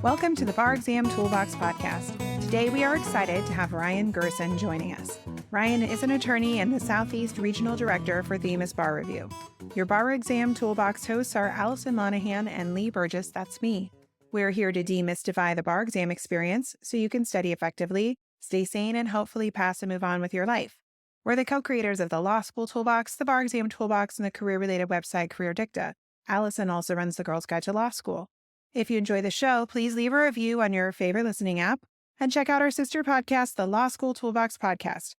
Welcome to the Bar Exam Toolbox podcast. Today we are excited to have Ryan Gurson joining us. Ryan is an attorney and the Southeast Regional Director for Themis Bar Review. Your Bar Exam Toolbox hosts are Allison Lonahan and Lee Burgess, that's me. We're here to demystify the bar exam experience so you can study effectively, stay sane, and hopefully pass and move on with your life. We're the co-creators of the Law School Toolbox, the Bar Exam Toolbox, and the career-related website Career Dicta. Allison also runs the Girls Guide to Law School. If you enjoy the show, please leave a review on your favorite listening app and check out our sister podcast, the Law School Toolbox podcast.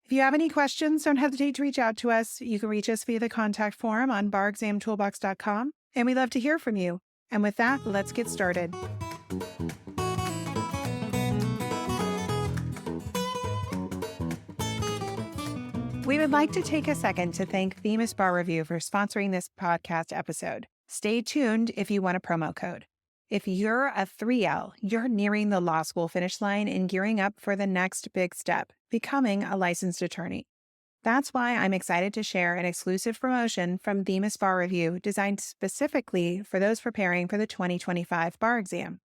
If you have any questions, don't hesitate to reach out to us. You can reach us via the contact form on barexamtoolbox.com, and we love to hear from you. And with that, let's get started. We would like to take a second to thank Themis Bar Review for sponsoring this podcast episode. Stay tuned if you want a promo code. If you're a 3L, you're nearing the law school finish line and gearing up for the next big step, becoming a licensed attorney. That's why I'm excited to share an exclusive promotion from Themis Bar Review designed specifically for those preparing for the 2025 bar exam.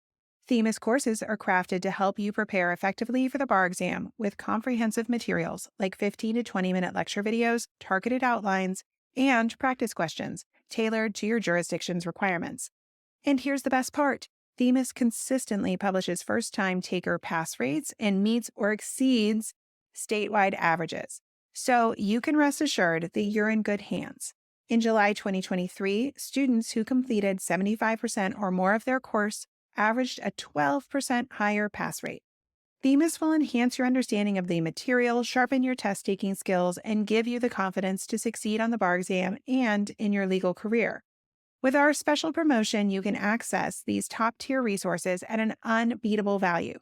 Themis courses are crafted to help you prepare effectively for the bar exam with comprehensive materials like 15 to 20-minute lecture videos, targeted outlines, and practice questions tailored to your jurisdiction's requirements. And here's the best part. Themis consistently publishes first-time taker pass rates and meets or exceeds statewide averages. So you can rest assured that you're in good hands. In July 2023, students who completed 75% or more of their course averaged a 12% higher pass rate. Themis will enhance your understanding of the material, sharpen your test-taking skills, and give you the confidence to succeed on the bar exam and in your legal career. With our special promotion, you can access these top-tier resources at an unbeatable value.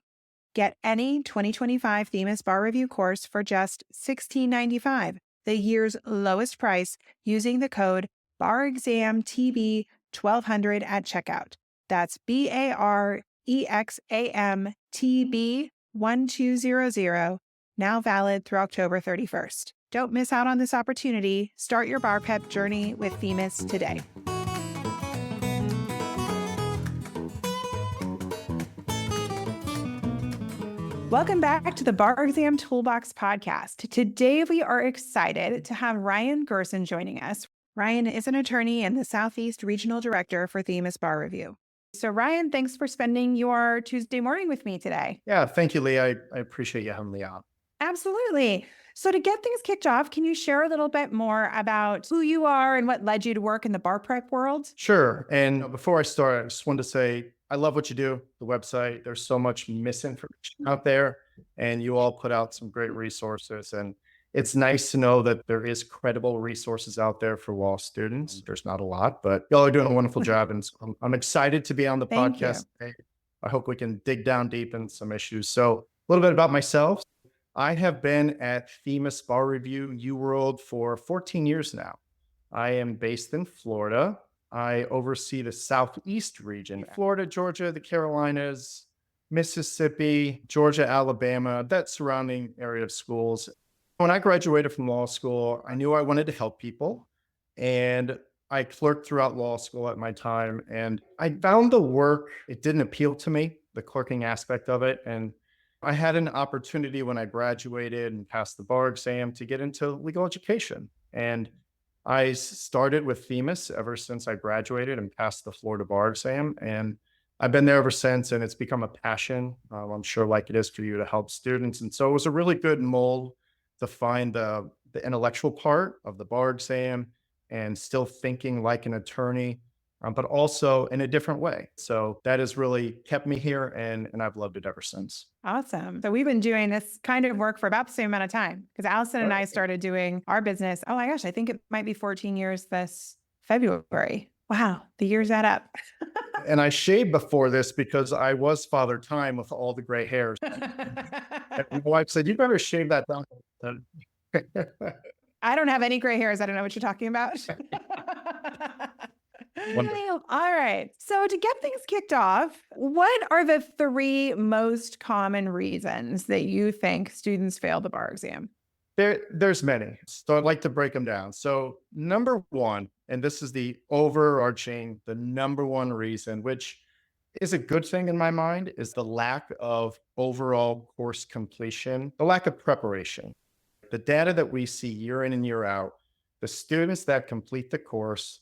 Get any 2025 Themis Bar Review course for just $16.95, the year's lowest price, using the code BAREXAMTB1200 at checkout. That's BAREXAMTB1200, now valid through October 31st. Don't miss out on this opportunity. Start your bar prep journey with Themis today. Welcome back to the Bar Exam Toolbox podcast. Today, we are excited to have Ryan Gurson joining us. Ryan is an attorney and the Southeast Regional Director for Themis Bar Review. So Ryan, thanks for spending your Tuesday morning with me today. Yeah, thank you, Lee. I appreciate you having me on. Absolutely. So to get things kicked off, can you share a little bit more about who you are and what led you to work in the bar prep world? Sure. And before I start, I just wanted to say, I love what you do, the website. There's so much misinformation out there, and you all put out some great resources. And it's nice to know that there is credible resources out there for law students. There's not a lot, but y'all are doing a wonderful job. And I'm excited to be on the podcast today. I hope we can dig down deep in some issues. So a little bit about myself. I have been at Themis Bar Review UWorld for 14 years now. I am based in Florida. I oversee the Southeast region, Florida, Georgia, the Carolinas, Mississippi, Georgia, Alabama, that surrounding area of schools. When I graduated from law school, I knew I wanted to help people, and I clerked throughout law school at my time, and I found the work, it didn't appeal to me, the clerking aspect of it. And I had an opportunity when I graduated and passed the bar exam to get into legal education. And I started with Themis ever since I graduated and passed the Florida bar exam. And I've been there ever since, and it's become a passion. I'm sure like it is for you to help students. And so it was a really good mold to find the intellectual part of the bar exam and still thinking like an attorney, but also in a different way. So that has really kept me here, and I've loved it ever since. Awesome. So we've been doing this kind of work for about the same amount of time, because Allison and I started doing our business. Oh my gosh, I think it might be 14 years this February. Wow, the years add up. And I shaved before this because I was father time with all the gray hairs. And my wife said, "You better shave that down." I don't have any gray hairs. I don't know what you're talking about. All right. So to get things kicked off, what are the 3 most common reasons that you think students fail the bar exam? There's many. So I'd like to break them down. So number one, and this is the overarching, the number one reason, which is a good thing in my mind is the lack of overall course completion, the lack of preparation. The data that we see year in and year out, the students that complete the course,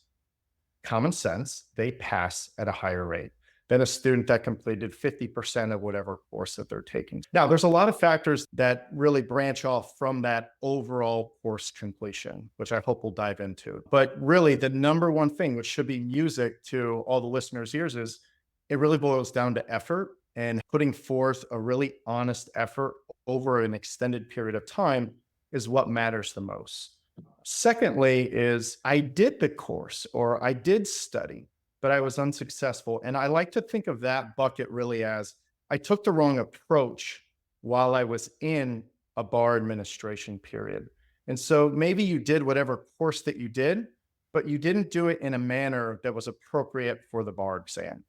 common sense, they pass at a higher rate than a student that completed 50% of whatever course that they're taking. Now, there's a lot of factors that really branch off from that overall course completion, which I hope we'll dive into. But really, the number one thing, which should be music to all the listeners' ears, is it really boils down to effort and putting forth a really honest effort over an extended period of time is what matters the most. Secondly, is I did the course or I did study, but I was unsuccessful. And I like to think of that bucket really as I took the wrong approach while I was in a bar administration period. And so maybe you did whatever course that you did, but you didn't do it in a manner that was appropriate for the bar exam.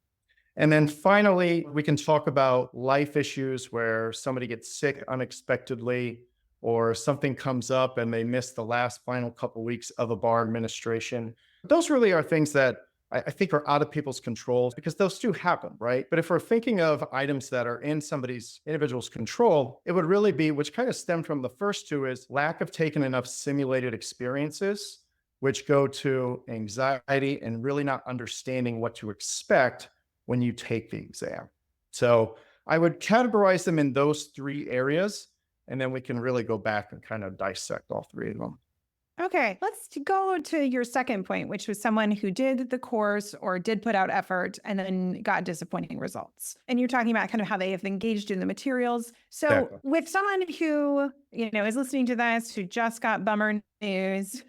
And then finally, we can talk about life issues where somebody gets sick unexpectedly or something comes up and they miss the last final couple of weeks of a bar administration. Those really are things that I think are out of people's control because those do happen, right? But if we're thinking of items that are in somebody's individual's control, it would really be, which kind of stem from the first two, is lack of taking enough simulated experiences, which go to anxiety and really not understanding what to expect when you take the exam. So I would categorize them in those three areas, and then we can really go back and kind of dissect all three of them. Okay, let's go to your second point, which was someone who did the course or did put out effort and then got disappointing results. And you're talking about kind of how they have engaged in the materials. So Exactly. with someone who, is listening to this, who just got bummer news,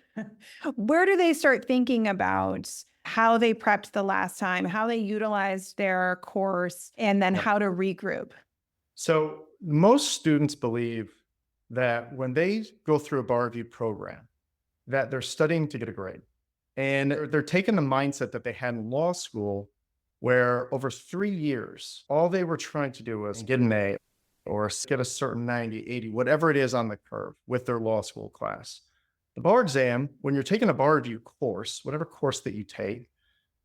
where do they start thinking about how they prepped the last time, how they utilized their course, and then how to regroup? So most students believe that when they go through a bar review program, that they're studying to get a grade. And they're taking the mindset that they had in law school, where over 3 years, all they were trying to do was get an A or get a certain 90, 80, whatever it is on the curve with their law school class. The bar exam, when you're taking a bar review course, whatever course that you take,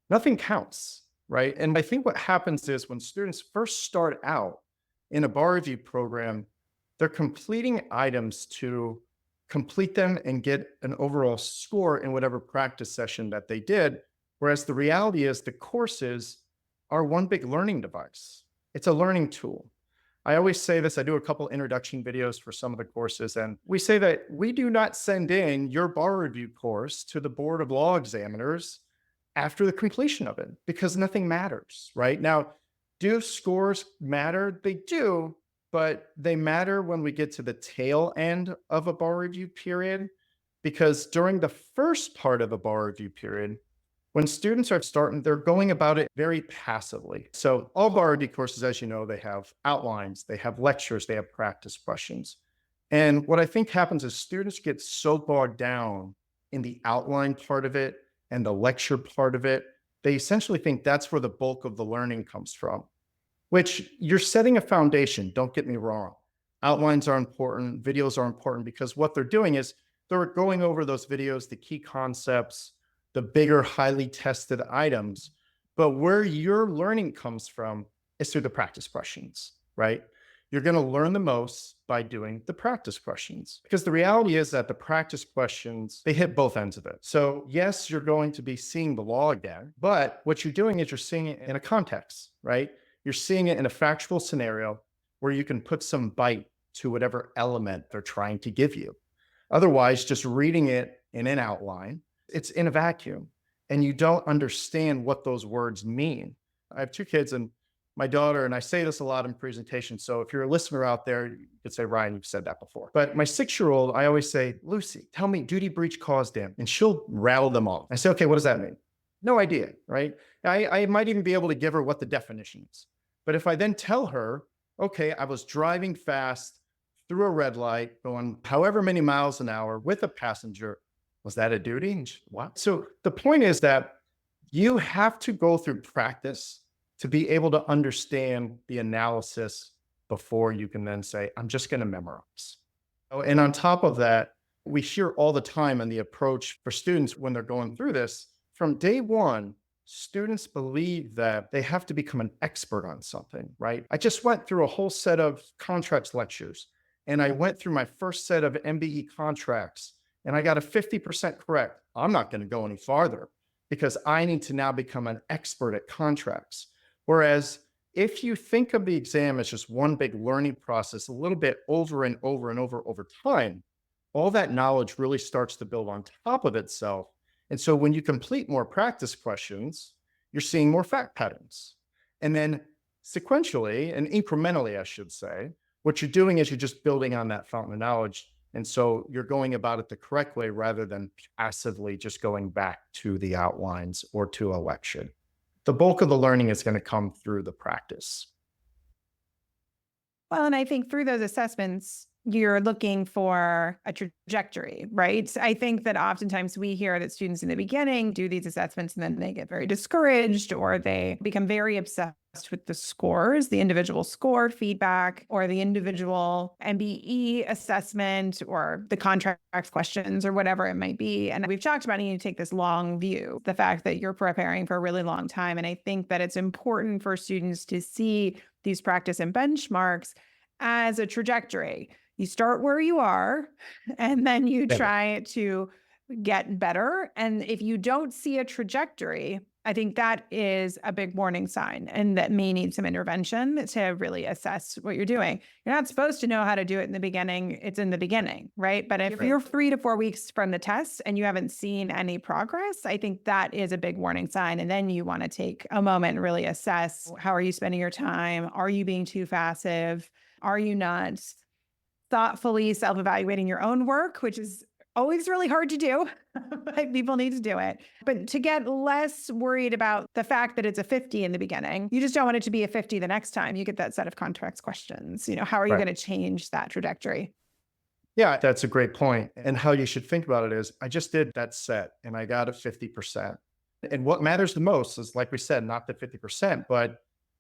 nothing counts, right? And I think what happens is when students first start out in a bar review program, they're completing items to complete them and get an overall score in whatever practice session that they did. Whereas the reality is the courses are one big learning device. It's a learning tool. I always say this, I do a couple introduction videos for some of the courses, and we say that we do not send in your bar review course to the Board of Law Examiners after the completion of it because nothing matters, right? Now, do scores matter? They do, but they matter when we get to the tail end of a bar review period, because during the first part of a bar review period, when students are starting, they're going about it very passively. So all bar review courses, as you know, they have outlines, they have lectures, they have practice questions. And what I think happens is students get so bogged down in the outline part of it and the lecture part of it, they essentially think that's where the bulk of the learning comes from, which you're setting a foundation. Don't get me wrong. Outlines are important. Videos are important because what they're doing is they're going over those videos, the key concepts, the bigger, highly tested items. But where your learning comes from is through the practice questions, right? You're going to learn the most by doing the practice questions because the reality is that the practice questions, they hit both ends of it. So yes, you're going to be seeing the law again, but what you're doing is you're seeing it in a context, right? You're seeing it in a factual scenario where you can put some bite to whatever element they're trying to give you. Otherwise, just reading it in an outline, it's in a vacuum and you don't understand what those words mean. I have two kids and my daughter, and I say this a lot in presentations. So if you're a listener out there, you could say, Ryan, you've said that before. But my 6-year-old, I always say, Lucy, tell me duty, breach, cause, damage. And she'll rattle them all. I say, okay, what does that mean? No idea, right? I might even be able to give her what the definition is. But if I then tell her, okay, I was driving fast through a red light, going however many miles an hour with a passenger, was that a duty? And she, what? So the point is that you have to go through practice to be able to understand the analysis before you can then say, I'm just going to memorize. And on top of that, we hear all the time in the approach for students when they're going through this, from day one, students believe that they have to become an expert on something, right? I just went through a whole set of contracts lectures and I went through my first set of MBE contracts and I got a 50% correct. I'm not going to go any farther because I need to now become an expert at contracts. Whereas if you think of the exam as just one big learning process, a little bit over and over and over time, all that knowledge really starts to build on top of itself. And so when you complete more practice questions, you're seeing more fact patterns. And then sequentially and incrementally, I should say, what you're doing is you're just building on that fountain of knowledge. And so you're going about it the correct way rather than passively just going back to the outlines or to a lecture. The bulk of the learning is going to come through the practice. Well, and I think through those assessments, you're looking for a trajectory, right? I think that oftentimes we hear that students in the beginning do these assessments and then they get very discouraged or they become very obsessed with the scores, the individual score feedback or the individual MBE assessment or the contract questions or whatever it might be. And we've talked about needing to take this long view, the fact that you're preparing for a really long time. And I think that it's important for students to see these practice and benchmarks as a trajectory. You start where you are, and then you try to get better. And if you don't see a trajectory, I think that is a big warning sign and that may need some intervention to really assess what you're doing. You're not supposed to know how to do it in the beginning. It's in the beginning, right? But if you're 3 to 4 weeks from the test and you haven't seen any progress, I think that is a big warning sign. And then you want to take a moment and really assess, how are you spending your time? Are you being too passive? Are you not thoughtfully self-evaluating your own work, which is always really hard to do, but people need to do it. But to get less worried about the fact that it's a 50 in the beginning, you just don't want it to be a 50 the next time you get that set of contracts questions. How are you going to change that trajectory? Yeah, that's a great point. And how you should think about it is, I just did that set and I got a 50%. And what matters the most is, like we said, not the 50%, but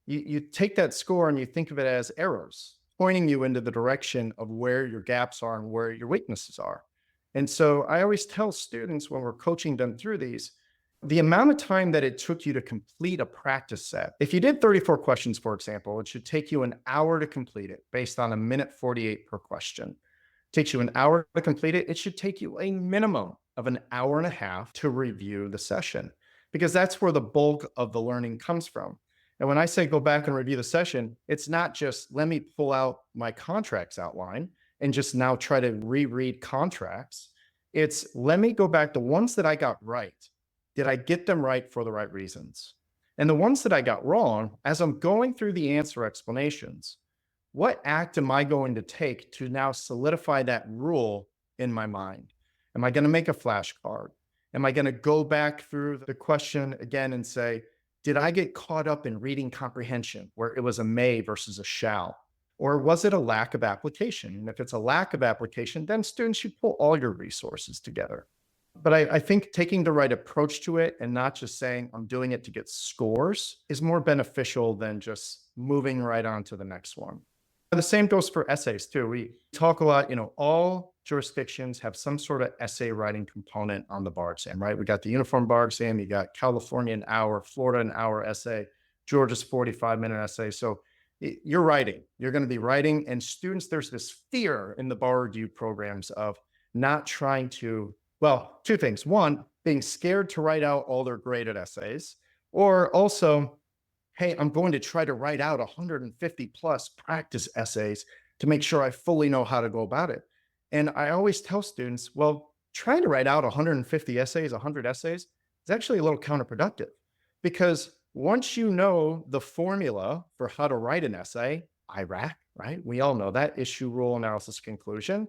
you take that score and you think of it as arrows, pointing you into the direction of where your gaps are and where your weaknesses are. And so I always tell students when we're coaching them through these, the amount of time that it took you to complete a practice set, if you did 34 questions, for example, it should take you an hour to complete it based on a minute 48 per question. It takes you an hour to complete it. It should take you a minimum of an hour and a half to review the session, because that's where the bulk of the learning comes from. And when I say go back and review the session, it's not just let me pull out my contracts outline and just now try to reread contracts. It's let me go back to ones that I got right. Did I get them right for the right reasons? And the ones that I got wrong, as I'm going through the answer explanations, what act am I going to take to now solidify that rule in my mind? Am I going to make a flashcard? Am I going to go back through the question again and say, did I get caught up in reading comprehension where it was a may versus a shall? Or was it a lack of application? And if it's a lack of application, then students should pull all your resources together. But I think taking the right approach to it and not just saying I'm doing it to get scores is more beneficial than just moving right on to the next one. The same goes for essays too. We talk a lot, all jurisdictions have some sort of essay writing component on the bar exam, right? We got the uniform bar exam, you got California an hour, Florida an hour essay, Georgia's 45-minute essay. So you're writing, you're going to be writing, and students, there's this fear in the bar review programs of not trying to, well, two things. One, being scared to write out all their graded essays, or also, hey, I'm going to try to write out 150 plus practice essays to make sure I fully know how to go about it. And I always tell students, well, trying to write out 150 essays, 100 essays is actually a little counterproductive, because once you know the formula for how to write an essay, IRAC, right? We all know that, issue, rule, analysis, conclusion.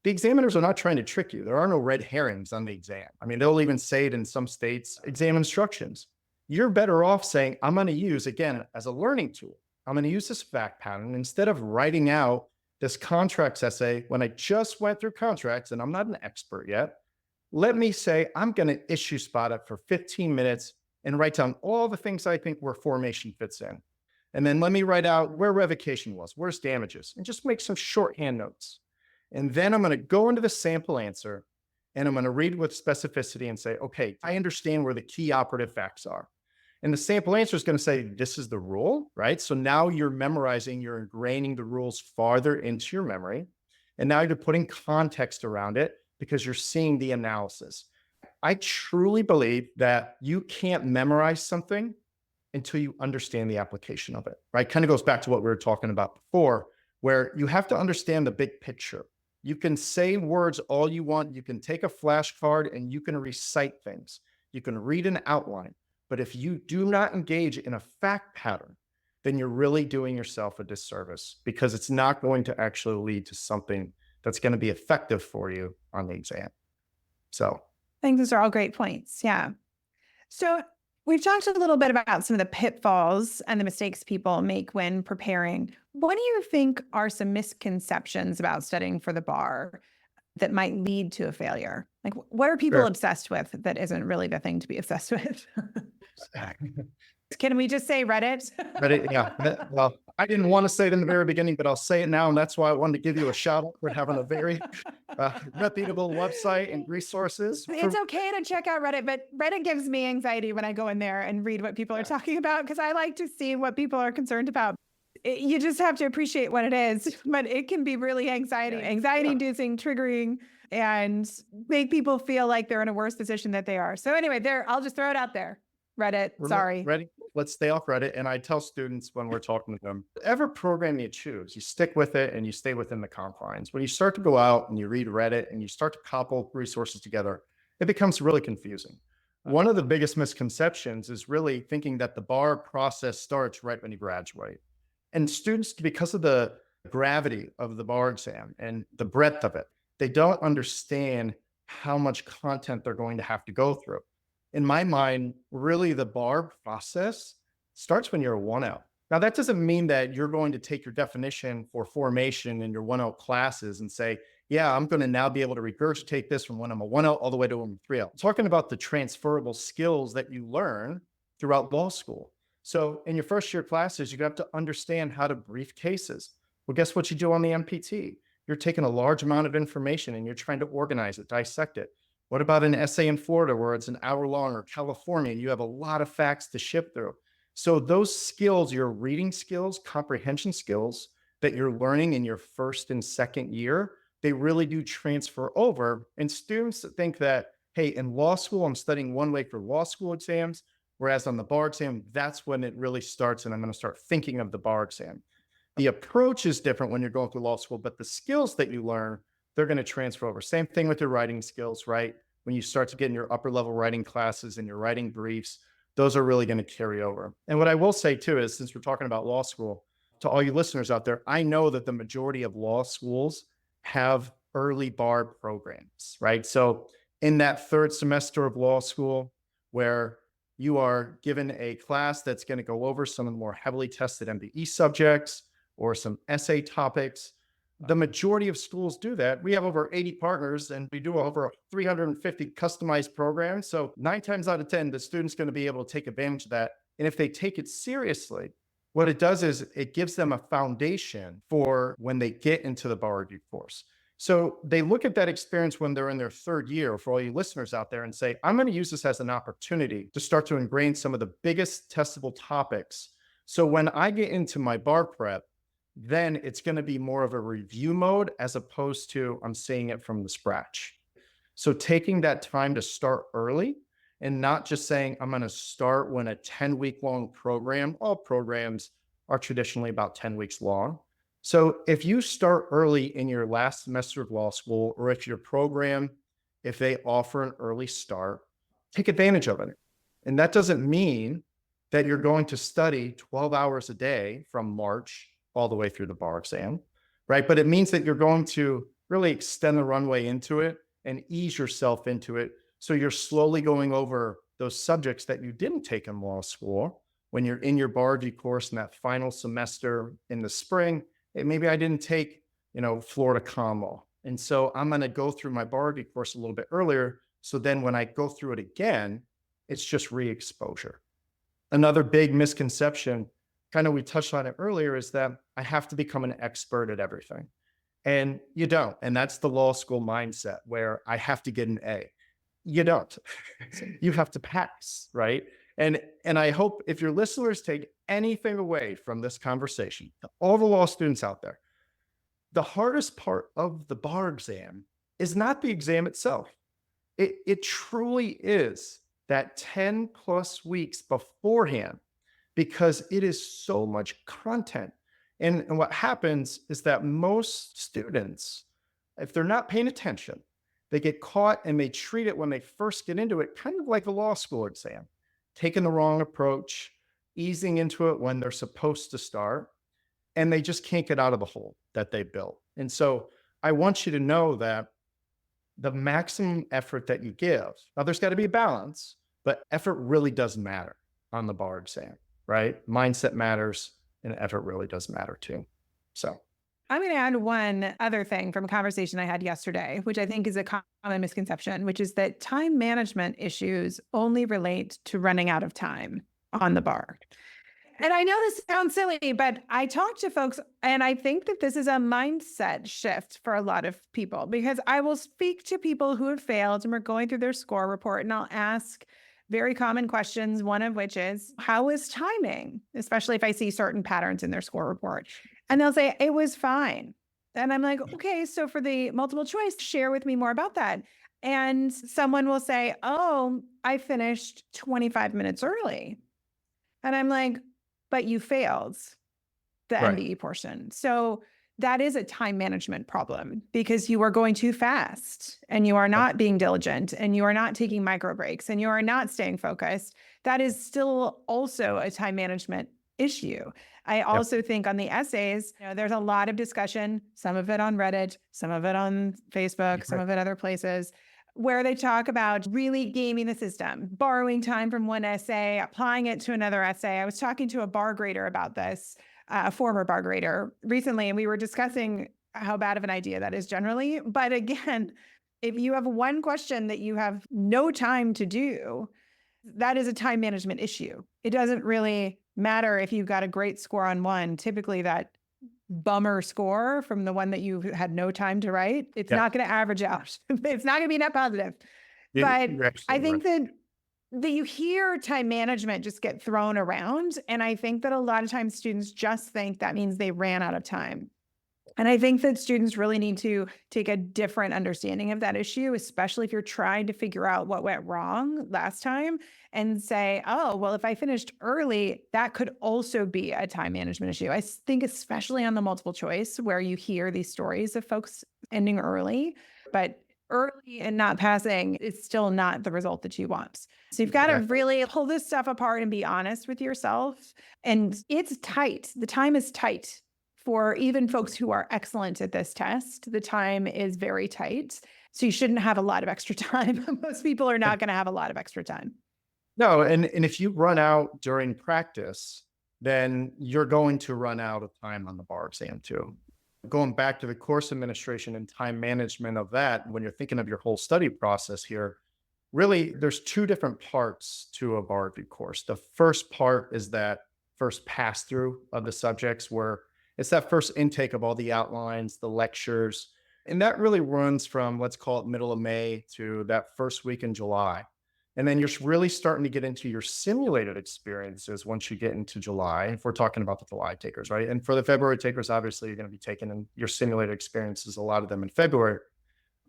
The examiners are not trying to trick you. There are no red herrings on the exam. I mean, they'll even say it in some states, exam instructions. You're better off saying, I'm going to use, again, as a learning tool, I'm going to use this fact pattern instead of writing out this contracts essay when I just went through contracts and I'm not an expert yet. Let me say, I'm going to issue spot it for 15 minutes and write down all the things I think where formation fits in. And then let me write out where revocation was, where's damages, and just make some shorthand notes. And then I'm going to go into the sample answer and I'm going to read with specificity and say, okay, I understand where the key operative facts are. And the sample answer is going to say, this is the rule, right? So now you're memorizing, you're ingraining the rules farther into your memory. And now you're putting context around it because you're seeing the analysis. I truly believe that you can't memorize something until you understand the application of it, right? Kind of goes back to what we were talking about before, where you have to understand the big picture. You can say words all you want. You can take a flashcard and you can recite things. You can read an outline. But if you do not engage in a fact pattern, then you're really doing yourself a disservice because it's not going to actually lead to something that's going to be effective for you on the exam. So I think those are all great points. Yeah. So we've talked a little bit about some of the pitfalls and the mistakes people make when preparing. What do you think are some misconceptions about studying for the bar that might lead to a failure? Like, what are people sure. obsessed with that isn't really the thing to be obsessed with? Can we just say Reddit? Ready? Yeah. Well, I didn't want to say it in the very beginning, but I'll say it now. And that's why I wanted to give you a shout out for having a very reputable website and resources. It's okay to check out Reddit, but Reddit gives me anxiety when I go in there and read what people are talking about because I like to see what people are concerned about. You just have to appreciate what it is, but it can be really anxiety-inducing, triggering, and make people feel like they're in a worse position than they are. So anyway, I'll just throw it out there. Reddit, sorry. Ready? Let's stay off Reddit. And I tell students when we're talking to them, whatever program you choose, you stick with it and you stay within the confines. When you start to go out and you read Reddit and you start to couple resources together, it becomes really confusing. One of the biggest misconceptions is really thinking that the bar process starts right when you graduate. And students, because of the gravity of the bar exam and the breadth of it, they don't understand how much content they're going to have to go through. In my mind, really the bar process starts when you're a 1L. Now, that doesn't mean that you're going to take your definition for formation in your 1L classes and say, yeah, I'm going to now be able to regurgitate this from when I'm a 1L all the way to a 3L. I'm talking about the transferable skills that you learn throughout law school. So in your first year classes, you have to understand how to brief cases. Well, guess what you do on the MPT? You're taking a large amount of information and you're trying to organize it, dissect it. What about an essay in Florida where it's an hour long, or California, and you have a lot of facts to shift through? So those skills, your reading skills, comprehension skills that you're learning in your first and second year, they really do transfer over. And students think that, hey, in law school, I'm studying one way for law school exams, whereas on the bar exam, that's when it really starts and I'm going to start thinking of the bar exam. The approach is different when you're going through law school, but the skills that you learn, they're going to transfer over. Same thing with your writing skills, right? When you start to get in your upper level writing classes and your writing briefs, those are really going to carry over. And what I will say too is, since we're talking about law school, to all you listeners out there, I know that the majority of law schools have early bar programs, right? So in that third semester of law school, where you are given a class that's going to go over some of the more heavily tested MBE subjects or some essay topics, the majority of schools do that. We have over 80 partners and we do over 350 customized programs. So 9 times out of 10, the student's going to be able to take advantage of that. And if they take it seriously, what it does is it gives them a foundation for when they get into the bar review course. So they look at that experience when they're in their third year, for all you listeners out there, and say, I'm going to use this as an opportunity to start to ingrain some of the biggest testable topics. So when I get into my bar prep, then it's going to be more of a review mode as opposed to I'm seeing it from the scratch. So taking that time to start early and not just saying I'm going to start when a 10-week long program, all programs are traditionally about 10 weeks long. So if you start early in your last semester of law school, or if your program, if they offer an early start, take advantage of it. And that doesn't mean that you're going to study 12 hours a day from March all the way through the bar exam, right? But it means that you're going to really extend the runway into it and ease yourself into it. So you're slowly going over those subjects that you didn't take in law school when you're in your bar review course in that final semester in the spring. Maybe I didn't take, Florida common law. And so I'm going to go through my bar review course a little bit earlier. So then when I go through it again, it's just re-exposure. Another big misconception, kind of we touched on it earlier, is that I have to become an expert at everything. And you don't. And that's the law school mindset where I have to get an A. You don't. You have to pass, right? And I hope if your listeners take anything away from this conversation, to all the law students out there, the hardest part of the bar exam is not the exam itself. It truly is that 10 plus weeks beforehand, because it is so much content. And what happens is that most students, if they're not paying attention, they get caught and they treat it when they first get into it kind of like a law school exam, taking the wrong approach, easing into it when they're supposed to start, and they just can't get out of the hole that they built. And so I want you to know that the maximum effort that you give, now there's got to be a balance, but effort really does matter on the bar exam, right? Mindset matters and effort really does matter too. So I'm going to add one other thing from a conversation I had yesterday, which I think is a common misconception, which is that time management issues only relate to running out of time on the bar. And I know this sounds silly, but I talk to folks and I think that this is a mindset shift for a lot of people, because I will speak to people who have failed and we're going through their score report and I'll ask very common questions, one of which is, how is timing? Especially if I see certain patterns in their score report. And they'll say, it was fine. And I'm like, okay, so for the multiple choice, share with me more about that. And someone will say, oh, I finished 25 minutes early. And I'm like, but you failed the right. MBE portion. So that is a time management problem because you are going too fast and you are not being diligent and you are not taking micro breaks and you are not staying focused. That is still also a time management issue. I also think on the essays, there's a lot of discussion, some of it on Reddit, some of it on Facebook, some of it other places, where they talk about really gaming the system, borrowing time from one essay, applying it to another essay. I was talking to a bar grader about this, a former bar grader recently, and we were discussing how bad of an idea that is generally. But again, if you have one question that you have no time to do, that is a time management issue. It doesn't really matter if you've got a great score on one. Typically that bummer score from the one that you had no time to write, it's not going to average out. It's not going to be net positive. But I think that you hear time management just get thrown around. And I think that a lot of times students just think that means they ran out of time. And I think that students really need to take a different understanding of that issue, especially if you're trying to figure out what went wrong last time and say, oh, well, if I finished early, that could also be a time management issue. I think especially on the multiple choice where you hear these stories of folks ending early, but early and not passing is still not the result that you want. So you've got to really pull this stuff apart and be honest with yourself. And it's tight. The time is tight. For even folks who are excellent at this test, the time is very tight. So you shouldn't have a lot of extra time. Most people are not going to have a lot of extra time. No, and if you run out during practice, then you're going to run out of time on the bar exam too. Going back to the course administration and time management of that, when you're thinking of your whole study process here, really there's two different parts to a bar review course. The first part is that first pass through of the subjects where it's that first intake of all the outlines, the lectures, and that really runs from, let's call it middle of May to that first week in July. And then you're really starting to get into your simulated experiences once you get into July, if we're talking about the July takers, right? And for the February takers, obviously, you're going to be taking in your simulated experiences, a lot of them in February.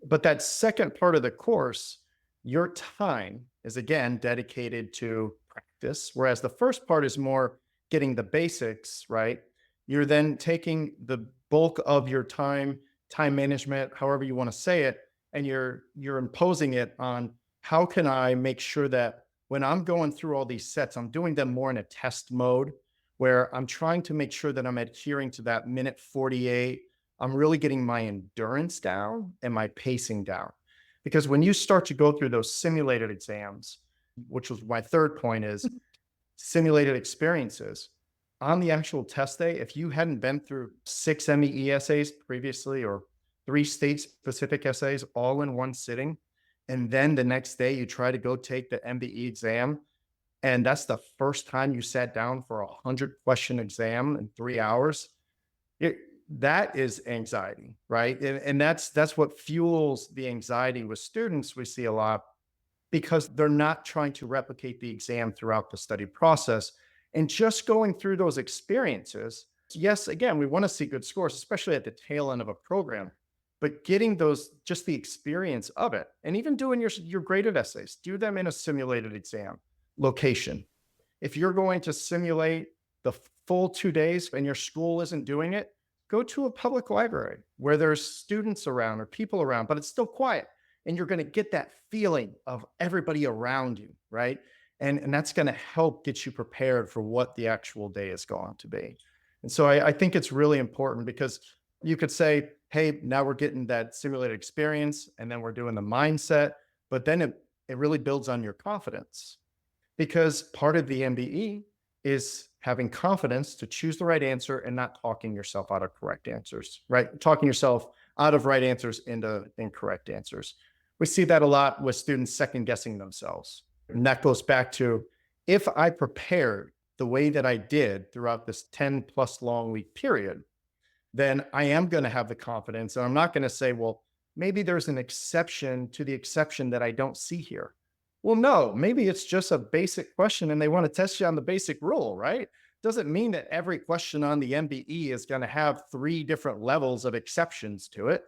But that second part of the course, your time is again dedicated to practice, whereas the first part is more getting the basics, right? You're then taking the bulk of your time management, however you want to say it, and you're imposing it on how can I make sure that when I'm going through all these sets, I'm doing them more in a test mode where I'm trying to make sure that I'm adhering to that minute 48. I'm really getting my endurance down and my pacing down. Because when you start to go through those simulated exams, which was my third point is simulated experiences, on the actual test day, if you hadn't been through 6 MEE essays previously or 3 state-specific essays all in one sitting, and then the next day you try to go take the MBE exam, and that's the first time you sat down for a 100-question exam in 3 hours, that is anxiety, right? And that's what fuels the anxiety with students. We see a lot because they're not trying to replicate the exam throughout the study process. And just going through those experiences, yes, again, we want to see good scores, especially at the tail end of a program, but getting those, just the experience of it, and even doing your graded essays, do them in a simulated exam location. If you're going to simulate the full 2 days and your school isn't doing it, go to a public library where there's students around or people around, but it's still quiet. And you're going to get that feeling of everybody around you, right? And that's going to help get you prepared for what the actual day is going to be. And so I think it's really important because you could say, hey, now we're getting that simulated experience and then we're doing the mindset, but then it really builds on your confidence, because part of the MBE is having confidence to choose the right answer and not talking yourself out of correct answers, right? Talking yourself out of right answers into incorrect answers. We see that a lot with students second guessing themselves. And that goes back to, if I prepared the way that I did throughout this 10 plus long week period, then I am going to have the confidence. And I'm not going to say, well, maybe there's an exception to the exception that I don't see here. Well, no, maybe it's just a basic question and they want to test you on the basic rule, right? Doesn't mean that every question on the MBE is going to have 3 different levels of exceptions to it.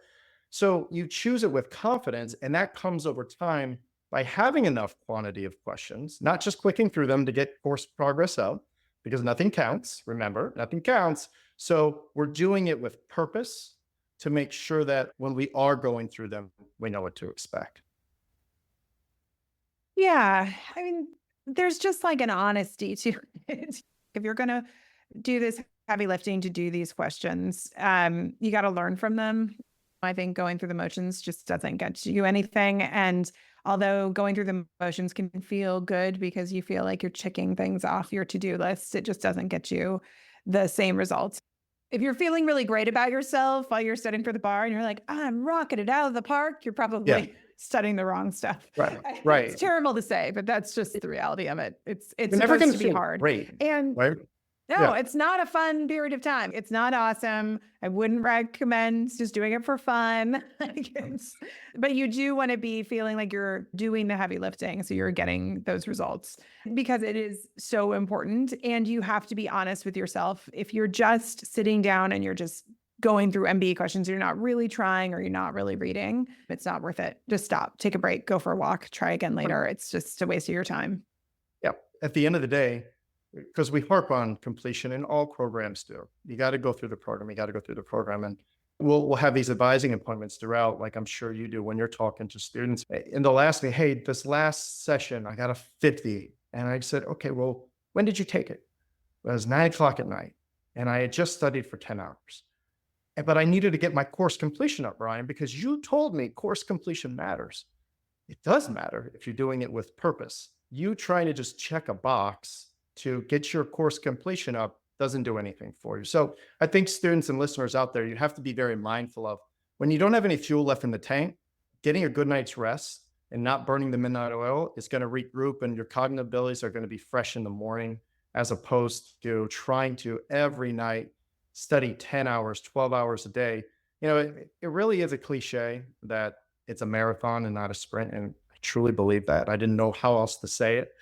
So you choose it with confidence, and that comes over time by having enough quantity of questions, not just clicking through them to get course progress up, because nothing counts. Remember, nothing counts. So we're doing it with purpose to make sure that when we are going through them, we know what to expect. Yeah. I mean, there's just like an honesty to it. If you're going to do this heavy lifting to do these questions, you got to learn from them. I think going through the motions just doesn't get you anything. And although going through the motions can feel good because you feel like you're checking things off your to-do list, it just doesn't get you the same results. If you're feeling really great about yourself while you're studying for the bar and you're like, I'm rocking it out of the park, you're Yeah, probably studying the wrong stuff. right, It's right. terrible to say, but that's just the reality of it. It's You're never supposed going to to be feel hard. great, And right? no, Yeah. it's not a fun period of time. It's not awesome. I wouldn't recommend just doing it for fun. But you do want to be feeling like you're doing the heavy lifting, so you're getting those results, because it is so important. And you have to be honest with yourself. If you're just sitting down and you're just going through MBE questions, you're not really trying or you're not really reading, it's not worth it. Just stop, take a break, go for a walk, try again later. It's just a waste of your time. Yeah. At the end of the day, because we harp on completion and all programs do, you got to go through the program. You got to go through the program. And we'll have these advising appointments throughout, like I'm sure you do when you're talking to students. And they'll ask me, hey, this last session, I got a 50. And I said, okay, well, when did you take it? It was 9 o'clock at night. And I had just studied for 10 hours. But I needed to get my course completion up, Ryan, because you told me course completion matters. It does matter if you're doing it with purpose. You trying to just check a box to get your course completion up doesn't do anything for you. So I think students and listeners out there, you have to be very mindful of, when you don't have any fuel left in the tank, getting a good night's rest and not burning the midnight oil is going to regroup, and your cognitive abilities are going to be fresh in the morning, as opposed to trying to every night study 10 hours, 12 hours a day. It really is a cliche that it's a marathon and not a sprint. And I truly believe that. I didn't know how else to say it,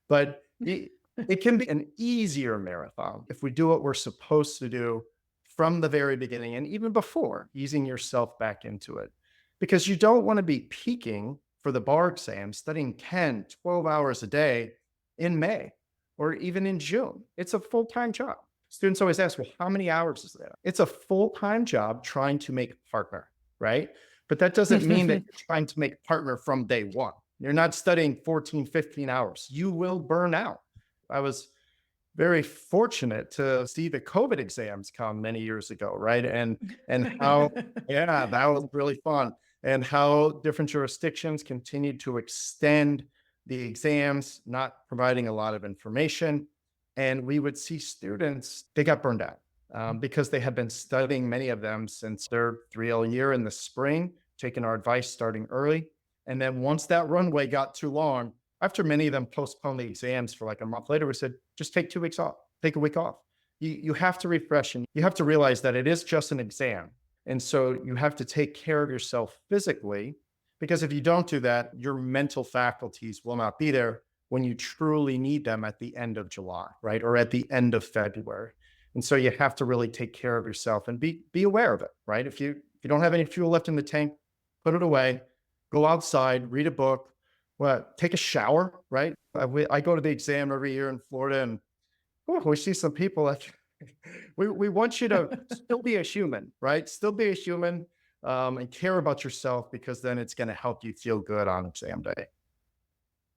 but it can be an easier marathon if we do what we're supposed to do from the very beginning and even before, easing yourself back into it. Because you don't want to be peaking for the bar exam, studying 10, 12 hours a day in May or even in June. It's a full-time job. Students always ask, well, how many hours is that? It's a full-time job trying to make partner, right? But that doesn't mean that you're trying to make partner from day one. You're not studying 14, 15 hours. You will burn out. I was very fortunate to see the COVID exams come many years ago, right? And how, yeah, that was really fun. And how different jurisdictions continued to extend the exams, not providing a lot of information. And we would see students, they got burned out because they had been studying, many of them, since their 3L year in the spring, taking our advice starting early. And then once that runway got too long, after many of them postponed the exams for like a month later, we said, just take 2 weeks off, take a week off. You have to refresh, and you have to realize that it is just an exam. And so you have to take care of yourself physically Because if you don't do that, your mental faculties will not be there when you truly need them at the end of July, right? Or at the end of February. And so you have to really take care of yourself and be aware of it, right? If you don't have any fuel left in the tank, put it away, go outside, read a book, take a shower, right? I go to the exam every year in Florida, and we see some people that we want you to still be a human, right? Still be a human, and care about yourself, because then it's going to help you feel good on exam day.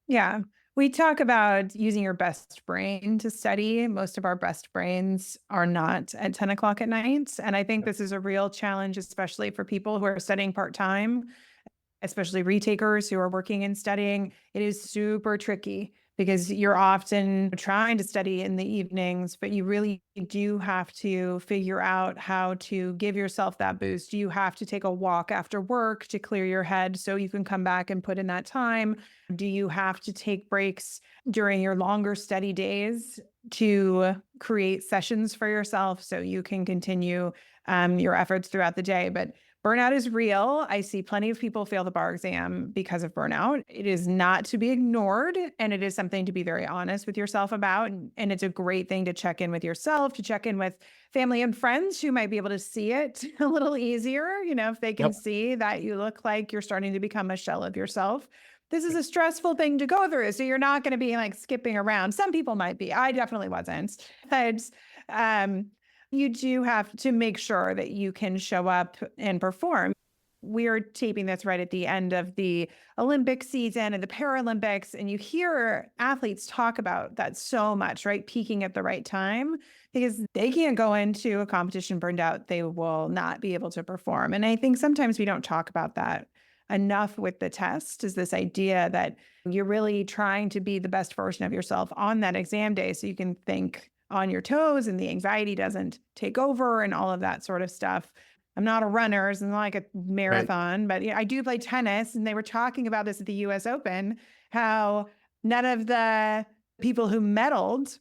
Yeah. We talk about using your best brain to study. Most of our best brains are not at 10 o'clock at night. And I think this is a real challenge, especially for people who are studying part-time, especially retakers who are working and studying. It is super tricky because you're often trying to study in the evenings, but you really do have to figure out how to give yourself that boost. You have to take a walk after work to clear your head so you can come back and put in that time. Do you have to take breaks during your longer study days to create sessions for yourself so you can continue your efforts throughout the day? But burnout is real. I see plenty of people fail the bar exam because of burnout. It is not to be ignored, and it is something to be very honest with yourself about. And it's a great thing to check in with yourself, to check in with family and friends who might be able to see it a little easier, if they can see that you look like you're starting to become a shell of yourself. This is a stressful thing to go through. So you're not going to be like skipping around. Some people might be. I definitely wasn't. But you do have to make sure that you can show up and perform. We're taping this right at the end of the Olympic season and the Paralympics, and you hear athletes talk about that so much, right? Peaking at the right time, because they can't go into a competition burned out. They will not be able to perform. And I think sometimes we don't talk about that enough with the test, is this idea that you're really trying to be the best version of yourself on that exam day so you can think on your toes and the anxiety doesn't take over and all of that sort of stuff. I'm not a runner. It's not like a marathon, but I do play tennis. And they were talking about this at the US Open, how none of the people who medaled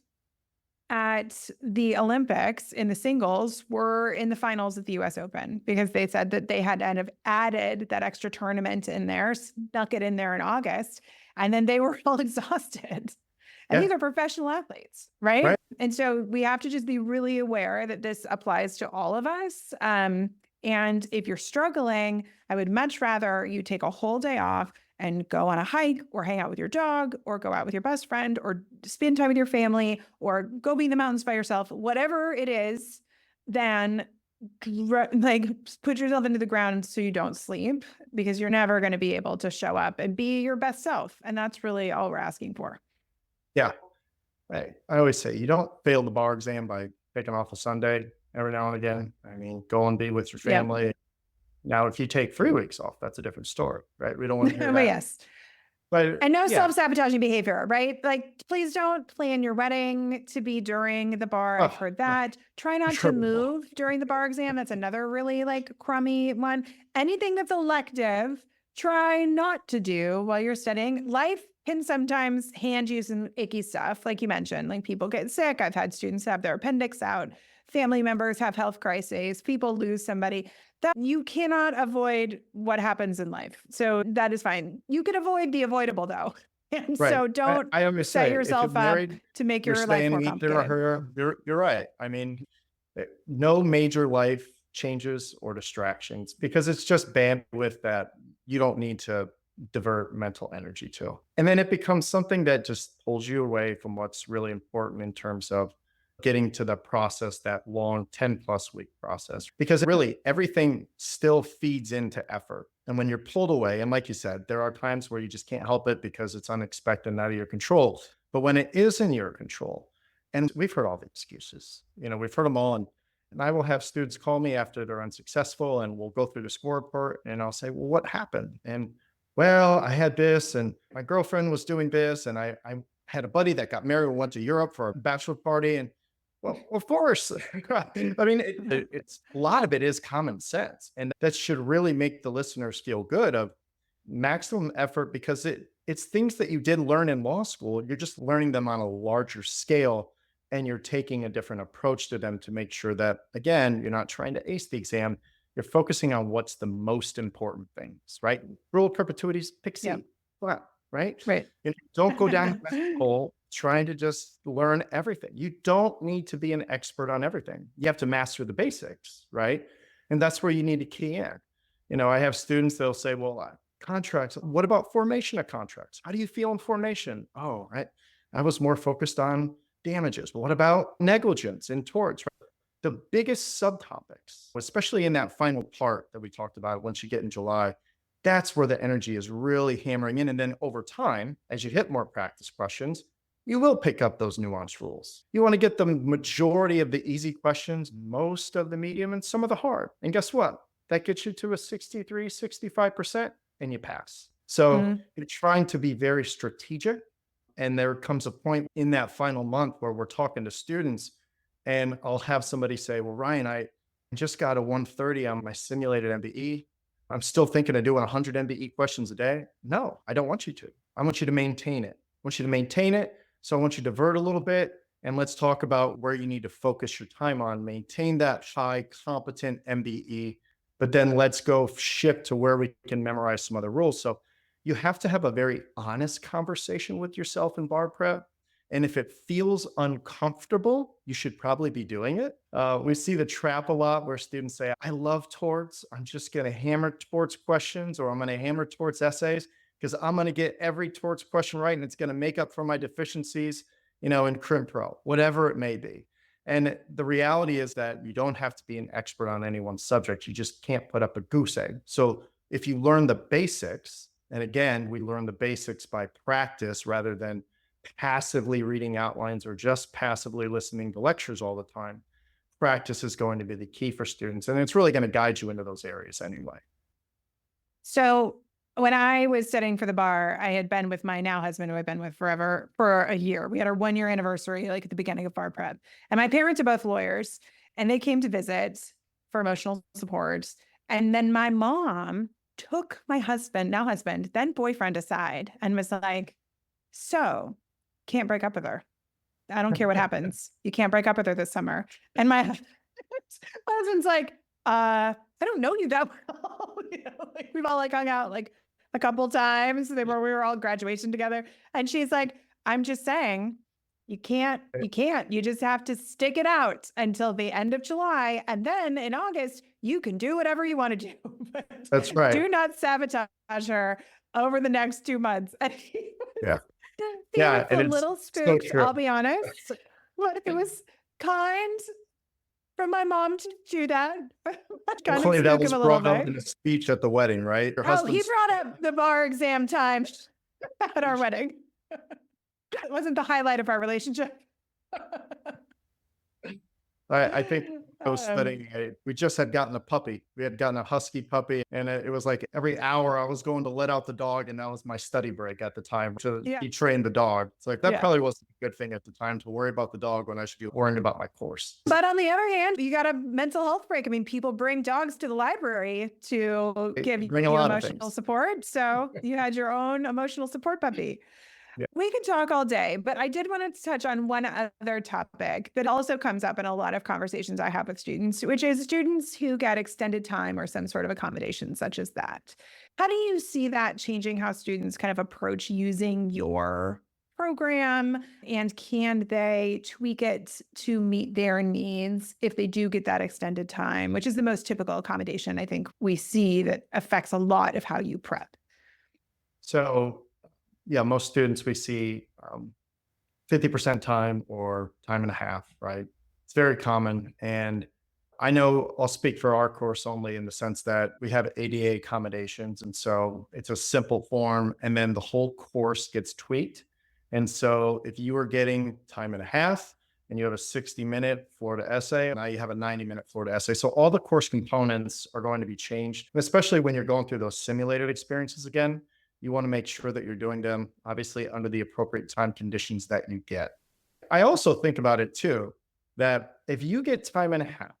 at the Olympics in the singles were in the finals at the US Open, because they said that they had kind of added that extra tournament in there, snuck it in there in August, and then they were all exhausted. And these are professional athletes, right? And so we have to just be really aware that this applies to all of us. And if you're struggling, I would much rather you take a whole day off and go on a hike or hang out with your dog or go out with your best friend or spend time with your family or go be in the mountains by yourself, whatever it is, than like put yourself into the ground so you don't sleep, because you're never going to be able to show up and be your best self. And that's really all we're asking for. Yeah. I always say you don't fail the bar exam by taking off a Sunday every now and again. I mean, go and be with your family. Yep. Now, if you take 3 weeks off, that's a different story, right? We don't want to hear that. Yes. And no self-sabotaging behavior, right? Like, please don't plan your wedding to be during the bar. I've heard that. Try not to move during the bar exam. That's another really crummy one. Anything that's elective, try not to do while you're studying. Life can sometimes hand you some icky stuff, like you mentioned, like people get sick. I've had students have their appendix out. Family members have health crises. People lose somebody. That you cannot avoid what happens in life. So that is fine. You can avoid the avoidable, though. And so don't set yourself up to make your life more complicated. You're right. I mean, no major life changes or distractions, because it's just bandwidth that you don't need to divert mental energy to. And then it becomes something that just pulls you away from what's really important in terms of getting to the process, that long 10+ week process, because really everything still feeds into effort. And when you're pulled away, and like you said, there are times where you just can't help it because it's unexpected and out of your control. But when it is in your control, and we've heard all the excuses, we've heard them all. And I will have students call me after they're unsuccessful, and we'll go through the score report, and I'll say, well, what happened? And well, I had this, and my girlfriend was doing this, and I had a buddy that got married and went to Europe for a bachelor party. And well, of course, I mean, it's a lot of it is common sense, and that should really make the listeners feel good of maximum effort, because it's things that you did learn in law school. You're just learning them on a larger scale, and you're taking a different approach to them to make sure that, again, you're not trying to ace the exam. You're focusing on what's the most important things, right? Rule of perpetuities, pick Yeah. C, flat, right? Right. Don't go down a hole trying to just learn everything. You don't need to be an expert on everything. You have to master the basics, right? And that's where you need to key in. I have students, they'll say, well, contracts, what about formation of contracts? How do you feel in formation? Oh, right. I was more focused on damages. What about negligence and torts? Right? The biggest subtopics, especially in that final part that we talked about once you get in July, that's where the energy is really hammering in. And then over time, as you hit more practice questions, you will pick up those nuanced rules. You want to get the majority of the easy questions, most of the medium, and some of the hard. And guess what? That gets you to a 63, 65%, and you pass. So Mhm. you're trying to be very strategic. And there comes a point in that final month where we're talking to students, and I'll have somebody say, well, Ryan, I just got a 130 on my simulated MBE. I'm still thinking of doing 100 MBE questions a day. No, I don't want you to. I want you to maintain it. I want you to maintain it. So I want you to divert a little bit, and let's talk about where you need to focus your time on. Maintain that high competent MBE, but then let's go shift to where we can memorize some other rules. So you have to have a very honest conversation with yourself in bar prep. And if it feels uncomfortable, you should probably be doing it. We see the trap a lot where students say, I love torts. I'm just going to hammer torts questions, or I'm going to hammer torts essays because I'm going to get every torts question right. And it's going to make up for my deficiencies, in Crim Pro, whatever it may be. And the reality is that you don't have to be an expert on any one subject. You just can't put up a goose egg. So if you learn the basics, and again, we learn the basics by practice rather than passively reading outlines or just passively listening to lectures all the time. Practice is going to be the key for students, and it's really going to guide you into those areas anyway. So when I was studying for the bar, I had been with my now husband, who I've been with forever, for a year. We had our 1 year anniversary, like at the beginning of bar prep. And my parents are both lawyers, and they came to visit for emotional support. And then my mom took my husband, now husband, then boyfriend aside and was like, so can't break up with her. I don't care what happens. You can't break up with her this summer. And my husband's like, I don't know you that well. We've all hung out a couple times. We were all graduation together. And she's like, I'm just saying, you can't, you just have to stick it out until the end of July. And then in August, you can do whatever you want to do. That's right. Do not sabotage her over the next 2 months. Yeah. Yeah, and a it's little so spooked, true. I'll be honest. But it was kind from my mom to do that. Kind of Hopefully that spook was him a little brought up bit. in a speech at the wedding, right? Your Oh, he husband's brought up the bar exam time at our wedding. It wasn't the highlight of our relationship. I think I was Um, studying. We just had gotten a puppy. We had gotten a husky puppy, and it was like every hour I was going to let out the dog, and that was my study break at the time to Yeah. he trained the dog. It's like that Yeah. probably wasn't a good thing at the time to worry about the dog when I should be worrying about my course. But on the other hand, you got a mental health break. I mean, people bring dogs to the library to They give bring you a lot of emotional things. support. So you had your own emotional support puppy. Yeah. We could talk all day, but I did want to touch on one other topic that also comes up in a lot of conversations I have with students, which is students who get extended time or some sort of accommodation such as that. How do you see that changing how students kind of approach using your program, and can they tweak it to meet their needs if they do get that extended time, which is the most typical accommodation I think we see that affects a lot of how you prep? So, yeah, most students we see 50% time or time and a half, right? It's very common. And I know I'll speak for our course only in the sense that we have ADA accommodations. And so it's a simple form, and then the whole course gets tweaked. And so if you are getting time and a half and you have a 60-minute Florida essay, now you have a 90-minute Florida essay. So all the course components are going to be changed, especially when you're going through those simulated experiences again. You want to make sure that you're doing them, obviously, under the appropriate time conditions that you get. I also think about it too, that if you get time and a half,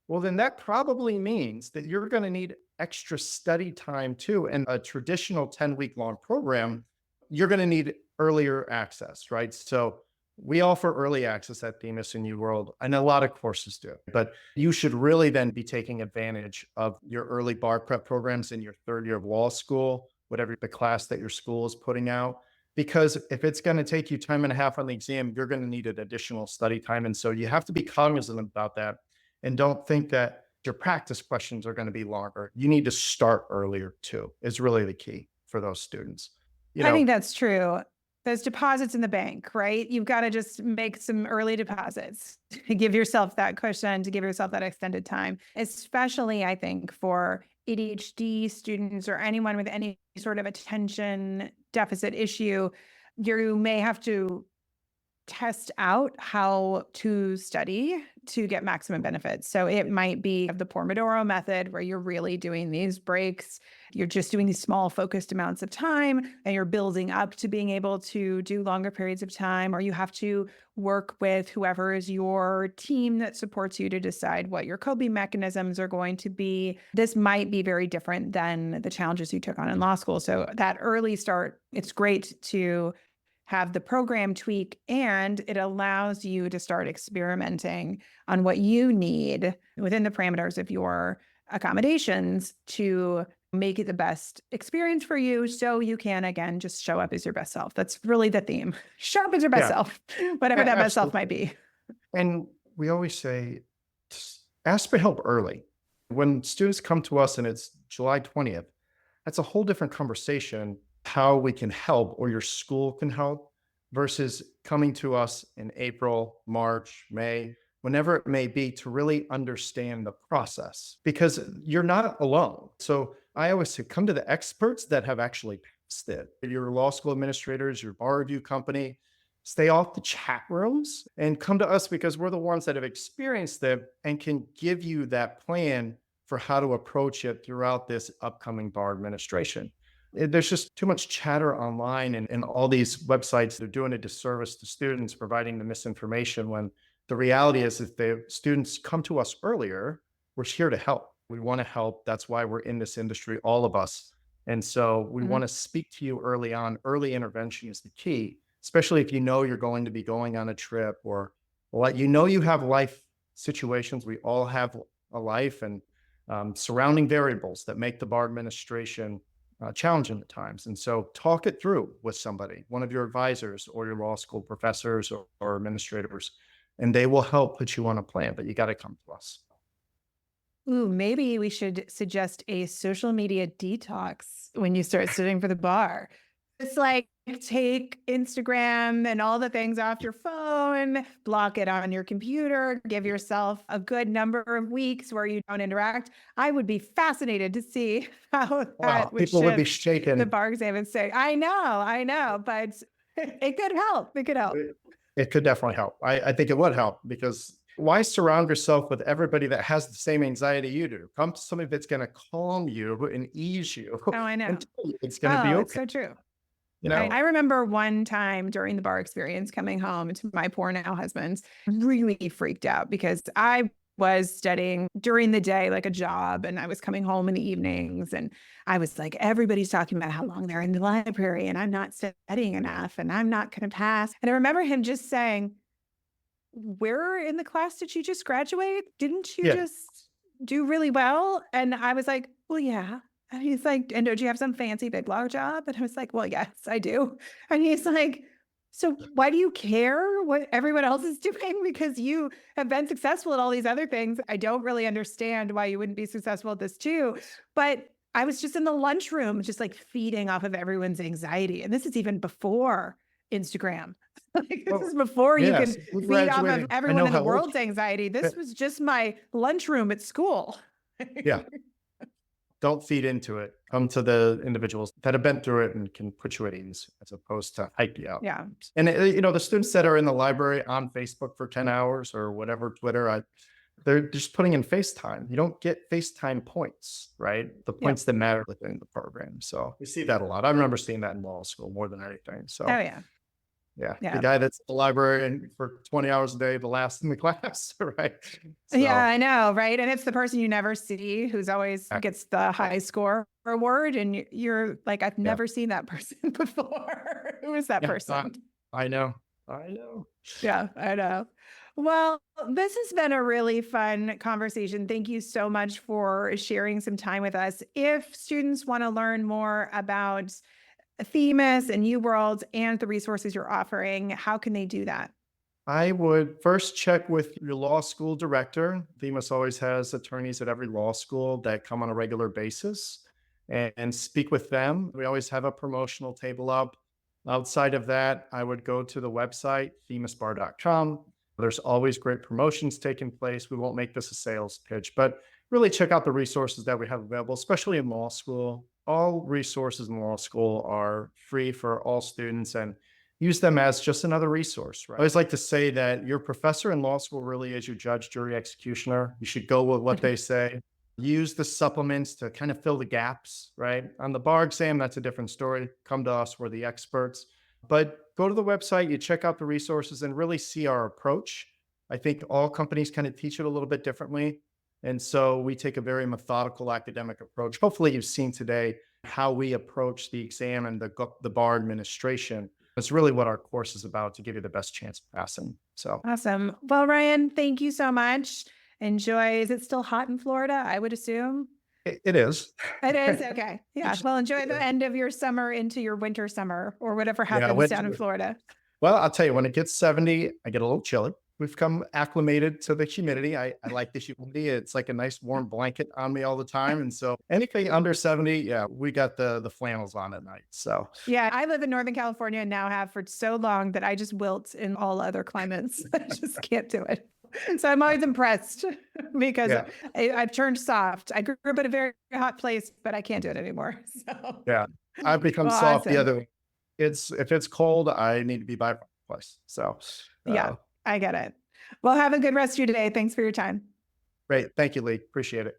well, then that probably means that you're going to need extra study time too. And a traditional 10-week long program, you're going to need earlier access, right? So We offer early access at Themis and UWorld, and a lot of courses do. But you should really then be taking advantage of your early bar prep programs in your third year of law school, whatever the class that your school is putting out. Because if it's going to take you time and a half on the exam, you're going to need an additional study time. And so you have to be cognizant about that. And don't think that your practice questions are going to be longer. You need to start earlier too, is really the key for those students. I think that's true. Those deposits in the bank, right? You've got to just make some early deposits to give yourself that cushion, to give yourself that extended time, especially I think for ADHD students or anyone with any sort of attention deficit issue. You may have to test out how to study to get maximum benefits. So it might be the Pomodoro method where you're really doing these breaks. You're just doing these small focused amounts of time and you're building up to being able to do longer periods of time, or you have to work with whoever is your team that supports you to decide what your coping mechanisms are going to be. This might be very different than the challenges you took on in law school. So that early start, it's great to have the program tweak, and it allows you to start experimenting on what you need within the parameters of your accommodations to make it the best experience for you so you can, again, just show up as your best self. That's really the theme. Show up as your best self, whatever that best self might be. And we always say, ask for help early. When students come to us and it's July 20th, that's a whole different conversation how we can help or your school can help versus coming to us in April, March, May, whenever it may be, to really understand the process because you're not alone. So I always say, come to the experts that have actually passed it. Your law school administrators, your bar review company, stay off the chat rooms and come to us because we're the ones that have experienced it and can give you that plan for how to approach it throughout this upcoming bar administration. There's just too much chatter online and all these websites. They're doing a disservice to students, providing the misinformation when the reality is if the students come to us earlier, we're here to help. We want to help. That's why we're in this industry, all of us. And so we want to speak to you early on. Early intervention is the key, especially if you know you're going to be going on a trip or you know you have life situations. We all have a life and surrounding variables that make the bar administration challenging at times. And so talk it through with somebody, one of your advisors or your law school professors or administrators, and they will help put you on a plan, but you got to come to us. Ooh, maybe we should suggest a social media detox when you start sitting for the bar. It's like take Instagram and all the things off your phone, block it on your computer, give yourself a good number of weeks where you don't interact. I would be fascinated to see how that would people would be shaken. The bar exam and say, I know, but it could help. It could help. It could definitely help. I think it would help because why surround yourself with everybody that has the same anxiety you do? Come to somebody that's going to calm you and ease you. Oh, I know. It's going to be okay. It's so true. You know, I remember one time during the bar experience coming home to my poor now husband, really freaked out because I was studying during the day like a job and I was coming home in the evenings and I was like, everybody's talking about how long they're in the library and I'm not studying enough and I'm not going to pass. And I remember him just saying, where in the class did you just graduate? Didn't you just do really well? And I was like, well, yeah. And he's like, and don't you have some fancy big law job? And I was like, well, yes, I do. And he's like, so why do you care what everyone else is doing? Because you have been successful at all these other things. I don't really understand why you wouldn't be successful at this too. But I was just in the lunchroom, just like feeding off of everyone's anxiety. And this is even before Instagram. This is before you can feed off of everyone in the world's anxiety. This was just my lunchroom at school. Yeah. Don't feed into it. Come to the individuals that have been through it and can put you at ease as opposed to hype you out. Yeah. And, the students that are in the library on Facebook for 10 hours or whatever, Twitter, they're just putting in FaceTime. You don't get FaceTime points, right? The points that matter within the program. So we see that a lot. I remember seeing that in law school more than anything. So, Yeah. The guy that's at the library and for 20 hours a day, the last in the class, right? So, yeah, I know, right? And it's the person you never see who's always gets the high score award. And you're like, I've never seen that person before. Who is that person? I know. I know. Yeah, I know. Well, this has been a really fun conversation. Thank you so much for sharing some time with us. If students want to learn more about Themis and UWorld and the resources you're offering, how can they do that? I would first check with your law school director. Themis always has attorneys at every law school that come on a regular basis and speak with them. We always have a promotional table up. Outside of that, I would go to the website, themisbar.com. There's always great promotions taking place. We won't make this a sales pitch, but really check out the resources that we have available, especially in law school. All resources in law school are free for all students, and use them as just another resource, right? I always like to say that your professor in law school really is your judge, jury, executioner. You should go with what they say. Use the supplements to kind of fill the gaps, right? On the bar exam, that's a different story. Come to us, we're the experts. But go to the website, you check out the resources and really see our approach. I think all companies kind of teach it a little bit differently. And so we take a very methodical academic approach. Hopefully, you've seen today how we approach the exam and the bar administration. It's really what our course is about, to give you the best chance of passing. So Awesome. Well, Ryan, thank you so much. Enjoy. Is it still hot in Florida? I would assume. it is. It is? Okay. Yeah. Well, enjoy the end of your summer into your winter summer or whatever Yeah, happens down in Florida. well, I'll tell you, when it gets 70, I get a little chilly. We've come acclimated to the humidity. I like the humidity. It's like a nice warm blanket on me all the time. And so anything under 70, yeah, we got the flannels on at night. So Yeah. I live in Northern California and now have for so long that I just wilt in all other climates. I just can't do it. So I'm always impressed because yeah, I've turned soft. I grew up in a very hot place, but I can't do it anymore. So yeah. I've become soft the awesome. other way. If it's cold, I need to be by fireplace. So Yeah, uh, I get it. Well, have a good rest of your day. Thanks for your time. great. Thank you, Lee. Appreciate it.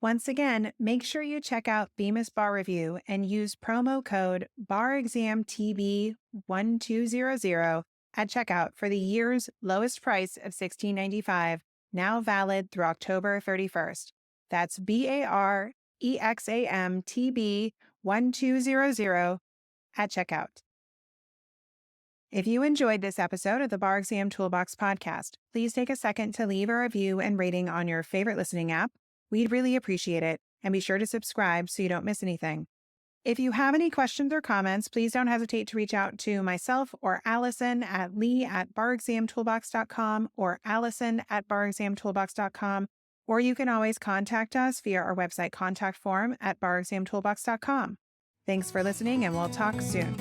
Once again, make sure you check out Themis Bar Review and use promo code BARExamTB1200 at checkout for the year's lowest price of $16.95, now valid through October 31st. That's BARExamTB1200 at checkout. If you enjoyed this episode of the Bar Exam Toolbox podcast, please take a second to leave a review and rating on your favorite listening app. We'd really appreciate it, and be sure to subscribe so you don't miss anything. If you have any questions or comments, please don't hesitate to reach out to myself or Allison at lee@barexamtoolbox.com or allison@barexamtoolbox.com, or you can always contact us via our website contact form at barexamtoolbox.com. Thanks for listening, and we'll talk soon.